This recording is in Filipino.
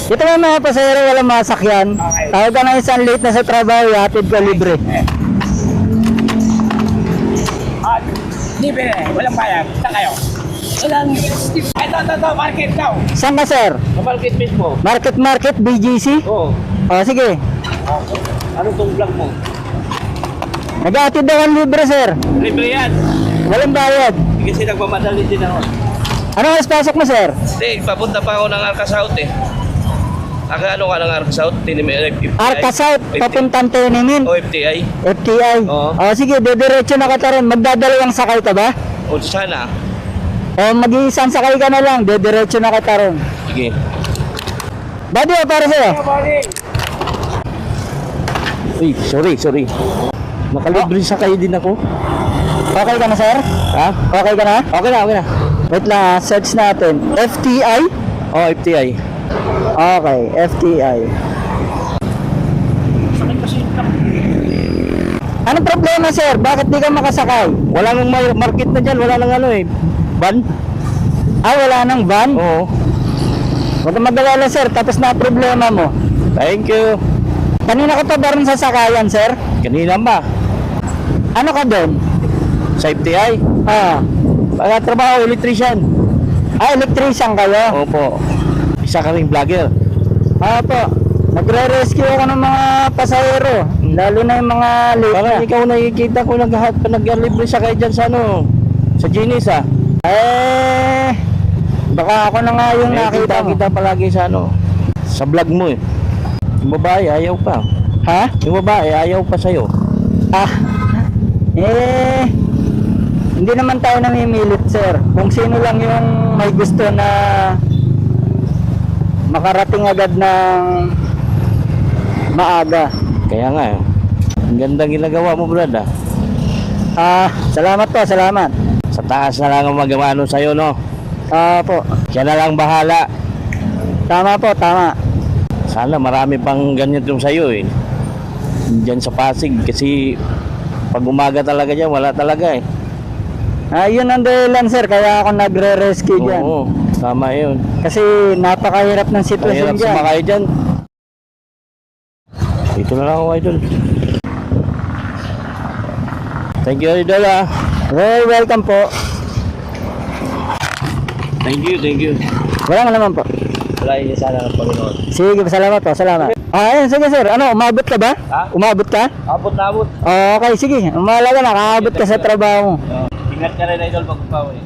Ito may mga pasahero walang masakyan. Okay. Tawag ka na isang late na sa trabaho, hatid ko libre. Libre, walang bayad. Saan kayo? Walang... Ito, market daw. Saan ka, sir? Sa market mismo. Market, BGC? Oo. O, sige. Ano tong vlog mo? Nag-hatid daw ang libre, sir. Libre yan. Walang bayad. Kasi nagmamadali din ako. Ano oras pasok mo, sir? Hindi, papunta pa ako ng Arca South eh. Ano ka ng Arca South? FTI? Arca South, papuntang Tinimin. O FTI? FTI. Oo. O, sige, didiretso na ka rin. Magdadalawang sakay ka ba? O sana. O, mag-iisang sakay ka na lang. Didiretso na ka rin. Sige. Buddy, para sa'yo. Uy, sorry. Nakalibre sa kayo din ako. Okay ka na, sir? Ha? Okay ka na? Okay na. Wait lang, search natin. FTI? O FTI. Okay, FTI. Anong problema, sir? Bakit di ka makasakay? Wala nang market na dyan. Wala nang van. Wala nang van? Oo. Huwag kang mag-alala, sir. Tapos na ang problema mo. Thank you. Kanina ka pa ba rin sa sakayan, sir? Kanina ba? Ano ka doon? Sa FTI? Trabaho, electrician. Electrician kayo? Opo. Isa ka ring vlogger. Po. Nagre-rescue ako ng mga pasahero. Lalo na yung mga late Parang na. ikaw nakikita ko nag-libre sa kayo dyan sa sa Ginis Baka ako na nga yung nakita mo. Kita palagi sa sa vlog mo eh. Yung babae ayaw pa. Ha? Yung babae ayaw pa sa'yo. Hindi naman tayo namimilit, sir. Kung sino lang yung may gusto na makarating agad ng maaga. Kaya nga ang gandang ginagawa mo, brad Salamat po, salamat. Sa taas na lang ang magawa sa'yo, no? Po. Siya na lang bahala. Tama po, tama. Sana marami pang ganyan yung sa'yo eh. Diyan sa Pasig kasi pag umaga talaga dyan, wala talaga eh. Yun ang dahilan, sir, kaya ako nagre-rescue dyan. Oo, tama yun. Kasi napakahirap ng sitwasyon Mahirap dyan. sumakay dyan. Ito na lang ako, idol. Thank you, idol Well, welcome po. Thank you. Wala naman po. Wala yun sana ng Panginoon. Sige, salamat po, salamat. Ayun, sige, sir. Umabot ka ba? Ha? Umabot ka? Abot na abot. Okay, sige. Umalaga na, nakaabot ka sa trabaho mo. Ingat ka rin, idol, pagpapawi.